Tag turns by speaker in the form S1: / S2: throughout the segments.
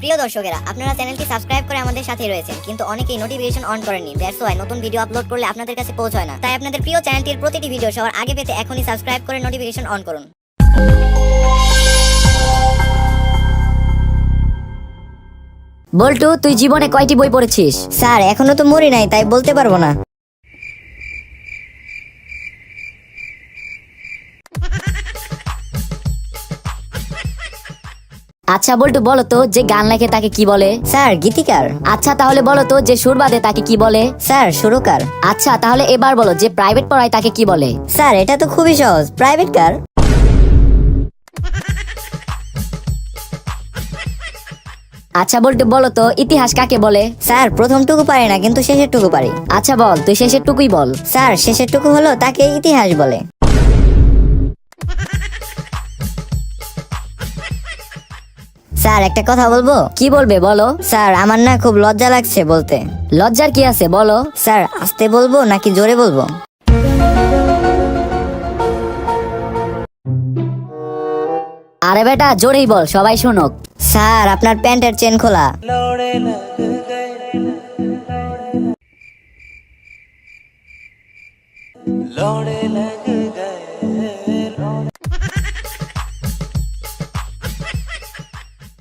S1: প্রিয় দর্শকেরা, আপনারা চ্যানেলটি সাবস্ক্রাইব করে আমাদের সাথে রয়েছেন, কিন্তু অনেকেই নোটিফিকেশন অন করেননি। দ্যাটস ওয়াই নতুন ভিডিও আপলোড করলে আপনাদের কাছে পৌঁছায় না। তাই আপনাদের প্রিয় চ্যানেলটির প্রতিটি ভিডিও সবার আগে পেতে এখনই সাবস্ক্রাইব করে নোটিফিকেশন অন করুন।
S2: বল্টু, তুই জীবনে কয়টি বই পড়েছিস?
S1: স্যার, এখনো তো মরি নাই, তাই বলতে পারবো না।
S2: আচ্ছা বল্টু, বলো তো যে গান লেখে তাকে কি বলে?
S1: স্যার, গীতিকার।
S2: আচ্ছা তাহলে বলো তো যে সুর বাঁধে তাকে কি বলে?
S1: স্যার, সুরকার।
S2: আচ্ছা তাহলে এবার বলো যে প্রাইভেট পড়ায় তাকে কি বলে?
S1: স্যার, এটা তো খুবই সহজ, প্রাইভেট কার।
S2: আচ্ছা বল্টু, বলো তো ইতিহাস কাকে বলে?
S1: স্যার, প্রথমটুকু পারি না, কিন্তু শেষেরটুকু পারি।
S2: আচ্ছা বল, তুই শেষের টুকুই বল।
S1: স্যার, শেষেরটুকু হলো তাকে ইতিহাস বলে। স্যার, একটা কথা বলবো?
S2: কি বলবে বলো।
S1: স্যার, আমার না খুব লজ্জা লাগছে বলতে।
S2: লজ্জার কি আছে বলো।
S1: স্যার, আস্তে বলবো নাকি জোরে বলবো?
S2: আরে বেটা, জোরেই বল, সবাই শুনুক।
S1: স্যার, আপনার প্যান্টের চেন খোলা।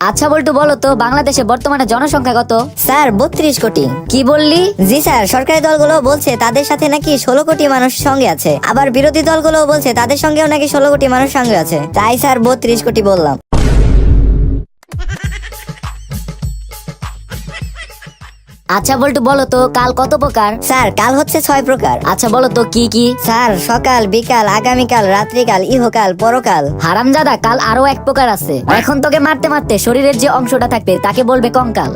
S2: আচ্ছা বল্টু, বলো তো বাংলাদেশে বর্তমানে জনসংখ্যা কত?
S1: স্যার, 32 কোটি।
S2: কি বললি?
S1: জি স্যার, সরকারি দলগুলো বলছে তাদের সাথে নাকি 16 কোটি মানুষ সঙ্গে আছে, আবার বিরোধী দলগুলো বলছে তাদের সঙ্গেও নাকি 16 কোটি মানুষ সঙ্গে আছে। তাই স্যার 32 কোটি বললাম।
S2: আচ্ছা বল্টু, বলো তো কাল কত প্রকার?
S1: স্যার, কাল হচ্ছে 6 প্রকার।
S2: আচ্ছা বলো তো কি কি?
S1: স্যার, সকাল, বিকাল, আগামীকাল, রাত্রিকাল, ইহকাল, পরকাল।
S2: হারামজাদা, কাল আরো এক প্রকার আছে। এখন তোকে মারতে মারতে শরীরের যে অংশটা থাকবে তাকে বলবে কঙ্কাল।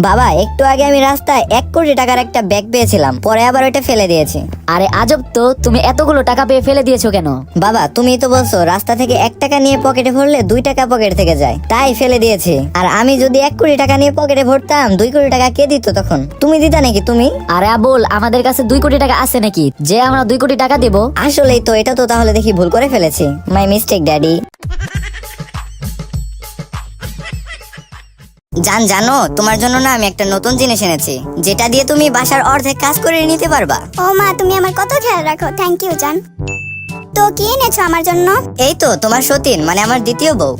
S1: বাবা, একটু আগে আমি রাস্তায় 1 কোটি টাকার একটা ব্যাগ পেয়েছিলাম, পরে আবার ওইটা ফেলে দিয়েছি।
S2: আরে আজব তো, তুমি এতগুলো টাকা পেয়ে ফেলে দিয়েছো কেন?
S1: বাবা, তুমি তো বলছো রাস্তা থেকে 1 টাকা নিয়ে পকেটে ভরলে 2 টাকা পকেট থেকে যায়, তাই ফেলে দিয়েছি। আর আমি যদি 1 কোটি টাকা নিয়ে পকেটে ভরতাম, 2 কোটি টাকা কে দিত তখন? তুমি দিতা নাকি? তুমি?
S2: আরে আবুল, আমাদের কাছে 2 কোটি টাকা আছে নাকি যে আমরা 2 কোটি টাকা দেব?
S1: আসলেই তো, এটা তো তাহলে দেখি ভুল করে ফেলেছি। My mistake daddy. জানো, তোমার জন্য না আমি একটা নতুন জিনিস এনেছি, যেটা দিয়ে তুমি বাসার অর্ধেক কাজ করে নিতে পারবা।
S3: ও মা, তুমি আমার কত খেয়াল রাখো, থ্যাংক ইউ জান। তো কি এনেছো আমার জন্য?
S1: এই তো তোমার সতীন, মানে আমার দ্বিতীয় বউ।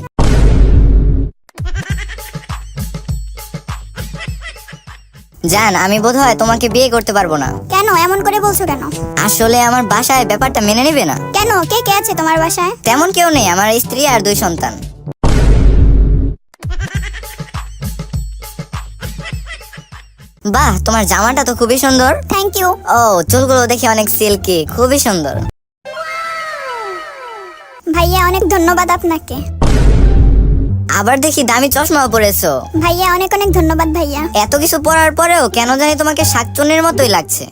S1: জান, আমি বোধহয় তোমাকে বিয়ে করতে পারবো না।
S3: কেন এমন করে বলছো কেন?
S1: আসলে আমার বাসায় ব্যাপারটা মেনে নেবে না।
S3: কেন, কে কে আছে তোমার বাসায়?
S1: তেমন কেউ নেই, আমার স্ত্রী আর 2 সন্তান। বাহ, তোমার জামাটা তো খুবই সুন্দর।
S3: Thank you.
S1: ও, চুলগুলো দেখি অনেক সিল্কি, খুবই সুন্দর।
S3: ভাইয়া, অনেক ধন্যবাদ আপনাকে।
S1: আবার দেখি দামি চশমাও পরেছো।
S3: ভাইয়া, অনেক অনেক ধন্যবাদ ভাইয়া।
S1: এত কিছু পরার পরেও কেন জানি তোমাকে শাকচুন্নির মতোই লাগছে।